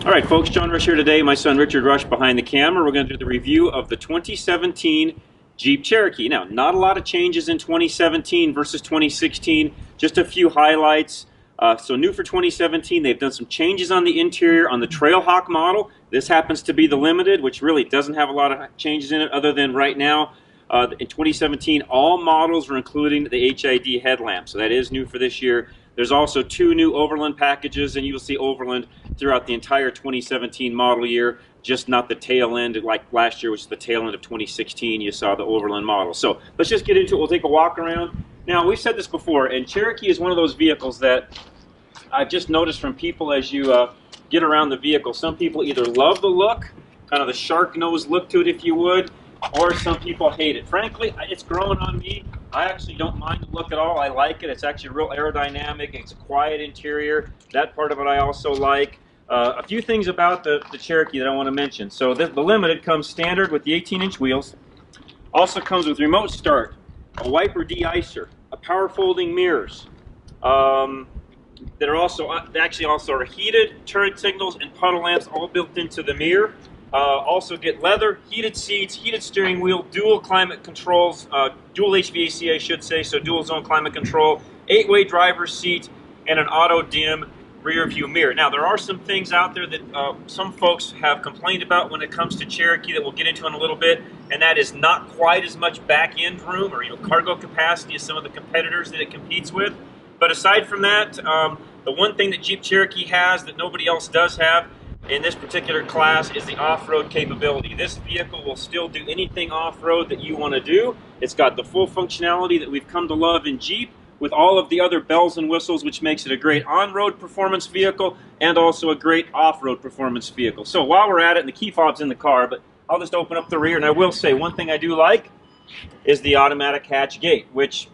All right, folks, John Rush here today. My son Richard Rush behind the camera. We're going to do the review of the 2017 Jeep Cherokee. Now, not a lot of changes in 2017 versus 2016, just a few highlights. So new for 2017, they've done some changes on the interior on the Trailhawk model. This happens to be the Limited, which really doesn't have a lot of changes in it other than right now. In 2017, all models are including the HID headlamp, so that is new for this year. There's also 2 new Overland packages, and you will see Overland throughout the entire 2017 model year, just not the tail end like last year, which is the tail end of 2016. You saw the Overland model. So let's just get into it. We'll take a walk around. Now, we've said this before, and Cherokee is one of those vehicles that I've just noticed from people as you get around the vehicle. Some people either love the look, kind of the shark nose look to it, if you would, or some people hate it. Frankly, it's growing on me. I actually don't mind the look at all. I like it. It's actually real aerodynamic. It's a quiet interior. That part of it I also like. A few things about the Cherokee that I want to mention. So the Limited comes standard with the 18-inch wheels. Also comes with remote start, a wiper de-icer, a power folding mirrors. That are also are heated turn signals and puddle lamps all built into the mirror. Also get leather, heated seats, heated steering wheel, dual climate controls, dual HVAC I should say, so dual zone climate control, 8-way driver's seat, and an auto dim rear view mirror. Now there are some things out there that some folks have complained about when it comes to Cherokee that we'll get into in a little bit, and that is not quite as much back end room or cargo capacity as some of the competitors that it competes with. But aside from that, the one thing that Jeep Cherokee has that nobody else does have in this particular class is the off-road capability. This vehicle will still do anything off-road that you want to do. It's got the full functionality that we've come to love in Jeep with all of the other bells and whistles, which makes it a great on-road performance vehicle and also a great off-road performance vehicle. So while we're at it, and the key fob's in the car, but I'll just open up the rear, and I will say one thing I do like is the automatic hatch gate, which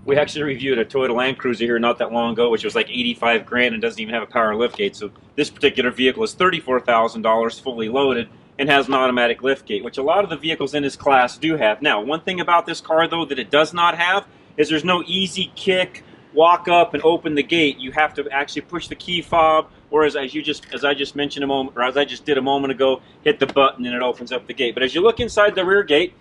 we actually reviewed a Toyota Land Cruiser here not that long ago, which was like 85 grand and doesn't even have a power lift gate. So this particular vehicle is $34,000 fully loaded and has an automatic lift gate, which a lot of the vehicles in this class do have. Now, one thing about this car, though, that it does not have is there's no easy kick, walk up and open the gate. You have to actually push the key fob, or as I just mentioned a moment, or as I just did a moment ago, hit the button and it opens up the gate. But as you look inside the rear gate,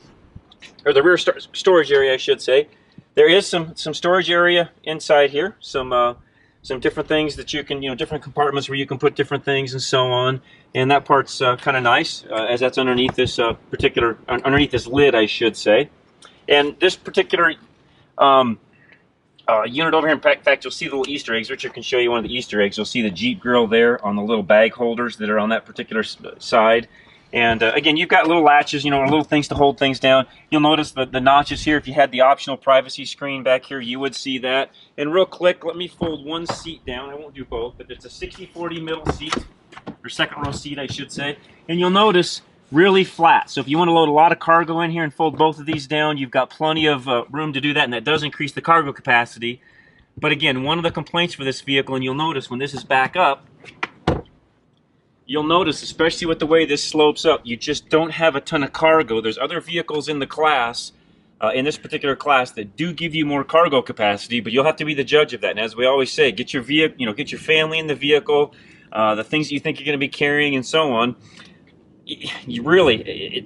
or the rear storage area, I should say, there is some storage area inside here, some different things that you can, different compartments where you can put different things and so on. And that part's kind of nice, as that's underneath this underneath this lid, I should say. And this particular unit over here, in fact, you'll see the little Easter eggs. Richard can show you one of the Easter eggs. You'll see the Jeep grill there on the little bag holders that are on that particular side. And again, you've got little latches, little things to hold things down. You'll notice the notches here. If you had the optional privacy screen back here, you would see that. And real quick, let me fold one seat down. I won't do both, but it's a 60/40 middle seat, or second row seat, I should say. And you'll notice really flat. So if you want to load a lot of cargo in here and fold both of these down, you've got plenty of room to do that, and that does increase the cargo capacity. But again, one of the complaints for this vehicle, and you'll notice when this is back up, you'll notice, especially with the way this slopes up, you just don't have a ton of cargo. There's other vehicles in the class, in this particular class, that do give you more cargo capacity, but you'll have to be the judge of that. And as we always say, get your vehicle, get your family in the vehicle, the things that you think you're going to be carrying, and so on.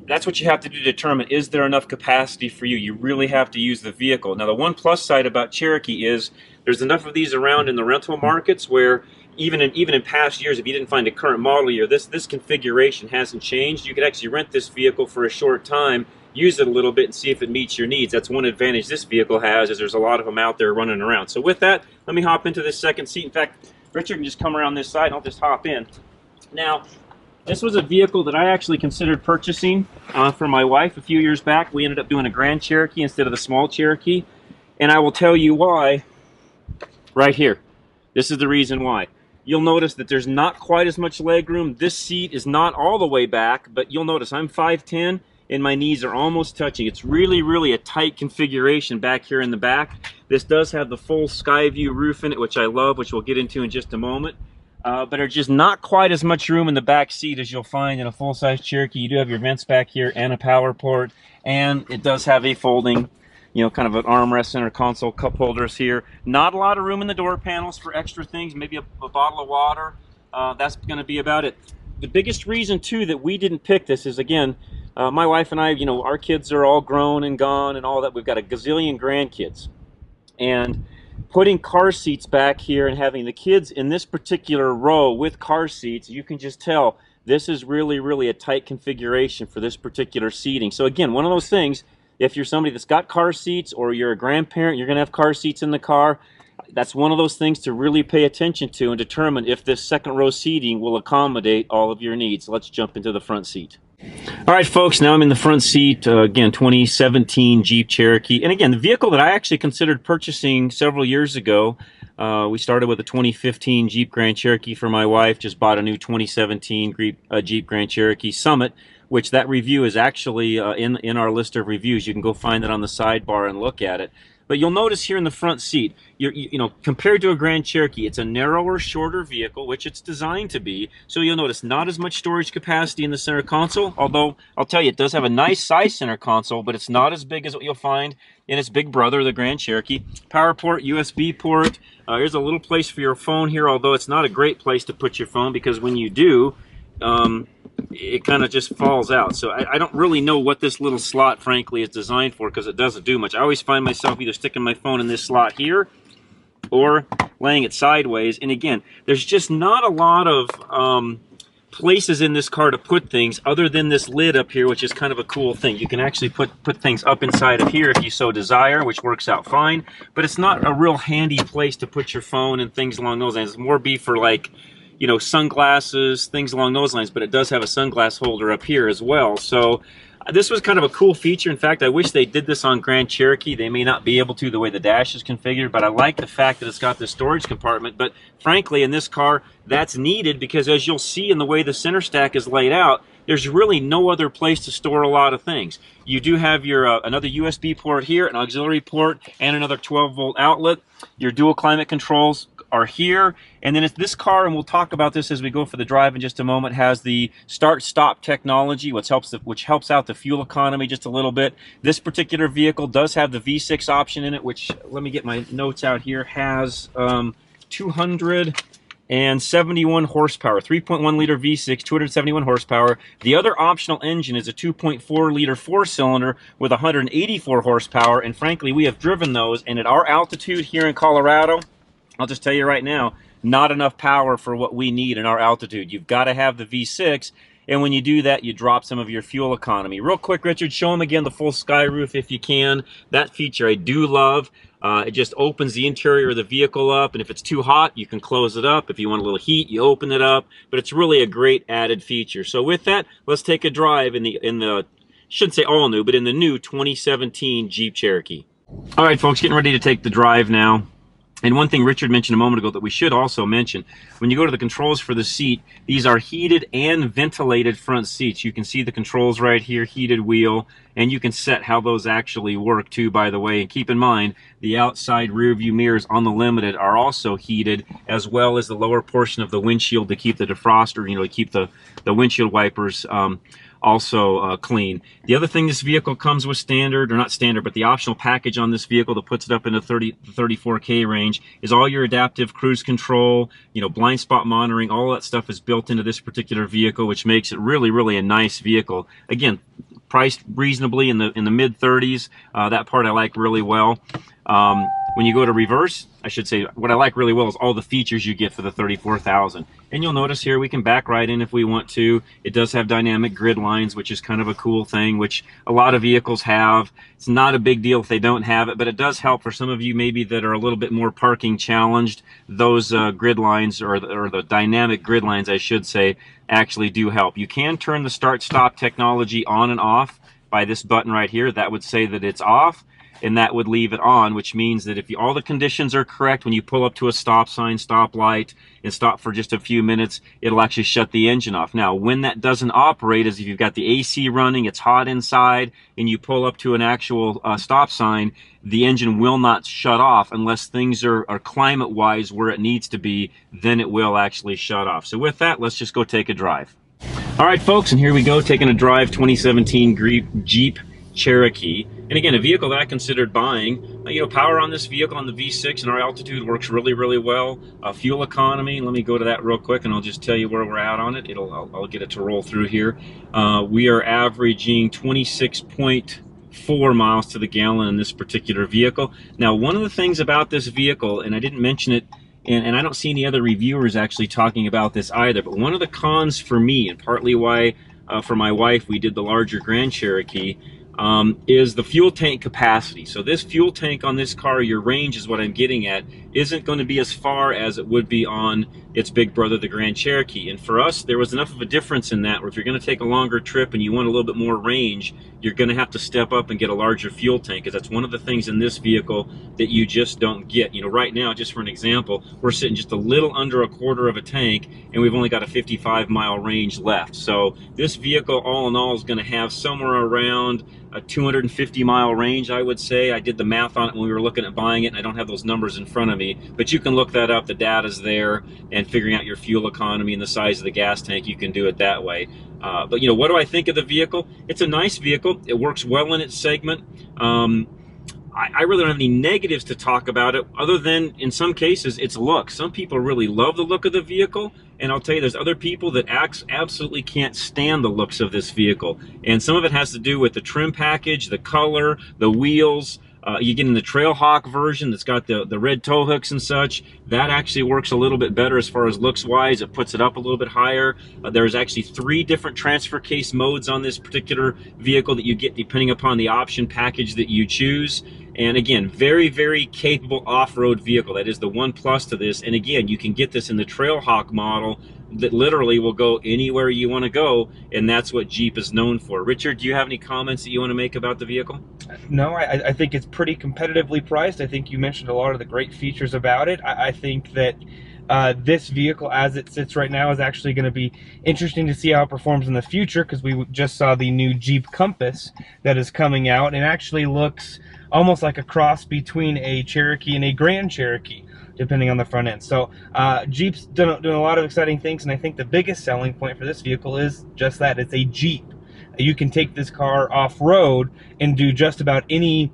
That's what you have to do to determine, is there enough capacity for you? You really have to use the vehicle. Now, the one plus side about Cherokee is there's enough of these around in the rental markets where even in past years, if you didn't find a current model year, this configuration hasn't changed. You could actually rent this vehicle for a short time, use it a little bit, and see if it meets your needs. That's one advantage this vehicle has, is there's a lot of them out there running around. So with that, let me hop into this second seat. In fact, Richard can just come around this side, and I'll just hop in. Now, this was a vehicle that I actually considered purchasing for my wife a few years back. We ended up doing a Grand Cherokee instead of the small Cherokee, and I will tell you why right here. This is the reason why. You'll notice that there's not quite as much leg room. This seat is not all the way back, but you'll notice I'm 5'10", and my knees are almost touching. It's really, really a tight configuration back here in the back. This does have the full sky view roof in it, which I love, which we'll get into in just a moment. But there's just not quite as much room in the back seat as you'll find in a full-size Cherokee. You do have your vents back here and a power port, and it does have a folding, kind of an armrest center console, cup holders here. Not a lot of room in the door panels for extra things, maybe a bottle of water, that's going to be about it. The biggest reason too that we didn't pick this is, again, my wife and I, you know, our kids are all grown and gone and all that. We've got a gazillion grandkids, and putting car seats back here and having the kids in this particular row with car seats, you can just tell this is really a tight configuration for this particular seating. So again, one of those things, if you're somebody that's got car seats or you're a grandparent, you're going to have car seats in the car. That's one of those things to really pay attention to and determine if this second row seating will accommodate all of your needs. Let's jump into the front seat. All right, folks, now I'm in the front seat, again, 2017 Jeep Cherokee. And again, the vehicle that I actually considered purchasing several years ago. We started with a 2015 Jeep Grand Cherokee for my wife, just bought a new 2017 Jeep Grand Cherokee Summit, which that review is actually in our list of reviews. You can go find it on the sidebar and look at it. But you'll notice here in the front seat, you know, compared to a Grand Cherokee, it's a narrower, shorter vehicle, which it's designed to be. So you'll notice not as much storage capacity in the center console, although I'll tell you, it does have a nice size center console, but it's not as big as what you'll find in its big brother, the Grand Cherokee. Power port, USB port. Here's a little place for your phone here, although it's not a great place to put your phone because when you do, it kind of just falls out. So I don't really know what this little slot, frankly, is designed for because it doesn't do much. I always find myself either sticking my phone in this slot here or laying it sideways. And again, there's just not a lot of places in this car to put things other than this lid up here, which is kind of a cool thing. You can actually put things up inside of here if you so desire, which works out fine. But it's not a real handy place to put your phone and things along those lines. It's more be for, like, you know, sunglasses, things along those lines, but it does have a sunglass holder up here as well. So this was kind of a cool feature. In fact, I wish they did this on Grand Cherokee. They may not be able to the way the dash is configured, but I like the fact that it's got this storage compartment. But frankly, in this car, that's needed because as you'll see in the way the center stack is laid out, there's really no other place to store a lot of things. You do have your another USB port here, an auxiliary port, and another 12-volt outlet. Your dual climate controls are here, and then it's this car, and we'll talk about this as we go for the drive in just a moment, has the start-stop technology, which helps out the fuel economy just a little bit. This particular vehicle does have the V6 option in it, which, let me get my notes out here, has 271 horsepower, 3.1 liter V6, 271 horsepower. The other optional engine is a 2.4 liter four-cylinder with 184 horsepower, and frankly, we have driven those, and at our altitude here in Colorado, I'll just tell you right now, not enough power for what we need in our altitude. You've got to have the V6, and when you do that, you drop some of your fuel economy. Real quick, Richard, show them again the full sky roof if you can. That feature I do love. It just opens the interior of the vehicle up, and if it's too hot, you can close it up. If you want a little heat, you open it up. But it's really a great added feature. So with that, let's take a drive in the shouldn't say all new, but in the new 2017 Jeep Cherokee. All right, folks, getting ready to take the drive now. And one thing Richard mentioned a moment ago that we should also mention, when you go to the controls for the seat, these are heated and ventilated front seats. You can see the controls right here, heated wheel, and you can set how those actually work too, by the way. And keep in mind, the outside rear view mirrors on the Limited are also heated, as well as the lower portion of the windshield to keep the defroster, you know, to keep the windshield wipers also clean. The other thing this vehicle comes with standard, or not standard, but the optional package on this vehicle that puts it up in the 34K range is all your adaptive cruise control, you know, blind spot monitoring, all that stuff is built into this particular vehicle, which makes it really a nice vehicle. Again, priced reasonably in the mid 30s. That part I like really well. When you go to reverse, I should say, what I like really well is all the features you get for the $34,000. And you'll notice here we can back right in if we want to. It does have dynamic grid lines, which is kind of a cool thing, which a lot of vehicles have. It's not a big deal if they don't have it, but it does help for some of you maybe that are a little bit more parking challenged. Those grid lines, or the dynamic grid lines, I should say, actually do help. You can turn the start-stop technology on and off by this button right here. That would say that it's off, and that would leave it on, which means that if all the conditions are correct, when you pull up to a stop sign, stop light, and stop for just a few minutes, it'll actually shut the engine off. Now, when that doesn't operate is if you've got the AC running, it's hot inside, and you pull up to an actual stop sign, the engine will not shut off unless things are climate-wise where it needs to be, then it will actually shut off. So with that, let's just go take a drive. All right, folks, and here we go, taking a drive, 2017 Jeep Cherokee. And again, a vehicle that I considered buying, power on this vehicle on the V6 and our altitude works really, really well. Fuel economy, let me go to that real quick and I'll just tell you where we're at on it. I'll get it to roll through here. We are averaging 26.4 miles to the gallon in this particular vehicle. Now, one of the things about this vehicle, and I didn't mention it, and I don't see any other reviewers actually talking about this either, but one of the cons for me, and partly why for my wife we did the larger Grand Cherokee, is the fuel tank capacity. So this fuel tank on this car, your range is what I'm getting at, isn't going to be as far as it would be on its big brother, the Grand Cherokee. And for us, there was enough of a difference in that where if you're going to take a longer trip and you want a little bit more range, you're going to have to step up and get a larger fuel tank, because that's one of the things in this vehicle that you just don't get. Right now, just for an example, we're sitting just a little under a quarter of a tank and we've only got a 55-mile range left. So this vehicle all in all is going to have somewhere around a 250-mile range, I would say. I did the math on it when we were looking at buying it, and I don't have those numbers in front of me, but you can look that up. The data's there, and figuring out your fuel economy and the size of the gas tank, you can do it that way. But what do I think of the vehicle? It's a nice vehicle. It works well in its segment. I really don't have any negatives to talk about it, other than in some cases its look. Some people really love the look of the vehicle, and I'll tell you, there's other people that absolutely can't stand the looks of this vehicle. And some of it has to do with the trim package, the color, the wheels. You get in the Trailhawk version that's got the red tow hooks and such. That actually works a little bit better as far as looks wise. It puts it up a little bit higher. There's actually 3 different transfer case modes on this particular vehicle that you get depending upon the option package that you choose. And again, very, very capable off-road vehicle. That is the one plus to this. And again, you can get this in the Trailhawk model that literally will go anywhere you want to go, and that's what Jeep is known for. Richard, do you have any comments that you want to make about the vehicle? No, I think it's pretty competitively priced. I think you mentioned a lot of the great features about it. I think that this vehicle, as it sits right now, is actually going to be interesting to see how it performs in the future, because we just saw the new Jeep Compass that is coming out, and actually looks almost like a cross between a Cherokee and a Grand Cherokee, depending on the front end. So Jeep's doing a lot of exciting things, and I think the biggest selling point for this vehicle is just that. It's a Jeep. You can take this car off-road and do just about any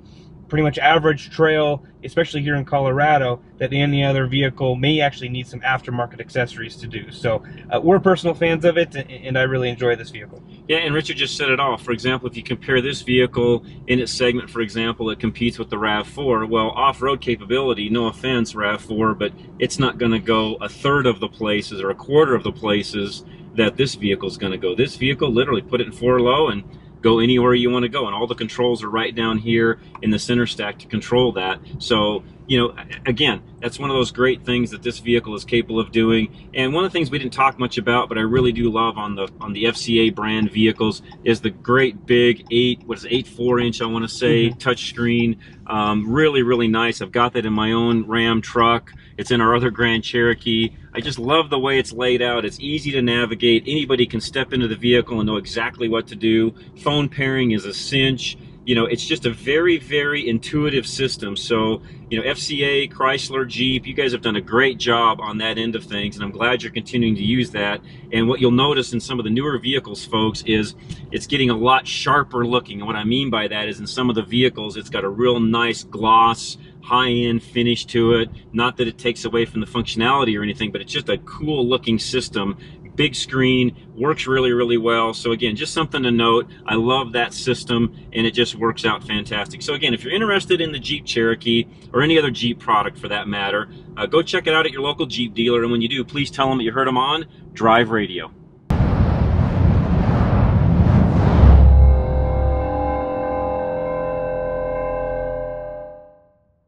pretty much average trail, especially here in Colorado, that any other vehicle may actually need some aftermarket accessories to do. So we're personal fans of it, and I really enjoy this vehicle. Yeah, and Richard just said it all. For example, if you compare this vehicle in its segment, for example, it competes with the RAV4. Well, off-road capability, no offense, RAV4, but it's not going to go a third of the places or a quarter of the places that this vehicle is going to go. This vehicle, literally put it in 4-low and go anywhere you want to go, and all the controls are right down here in the center stack to control that. So again, that's one of those great things that this vehicle is capable of doing. And one of the things we didn't talk much about, but I really do love on the FCA brand vehicles, is the great big 8.4-inch, I want to say, touchscreen. Really, really nice. I've got that in my own Ram truck. It's in our other Grand Cherokee. I just love the way it's laid out. It's easy to navigate. Anybody can step into the vehicle and know exactly what to do. Phone pairing is a cinch. It's just a very, very intuitive system. So, FCA, Chrysler, Jeep, you guys have done a great job on that end of things, and I'm glad you're continuing to use that. And what you'll notice in some of the newer vehicles, folks, is it's getting a lot sharper looking. And what I mean by that is in some of the vehicles, it's got a real nice gloss, high-end finish to it. Not that it takes away from the functionality or anything, but it's just a cool looking system. Big screen, works really, really well. So again, just something to note. I love that system, and it just works out fantastic. So again, if you're interested in the Jeep Cherokee or any other Jeep product for that matter, go check it out at your local Jeep dealer. And when you do, please tell them that you heard them on Drive Radio.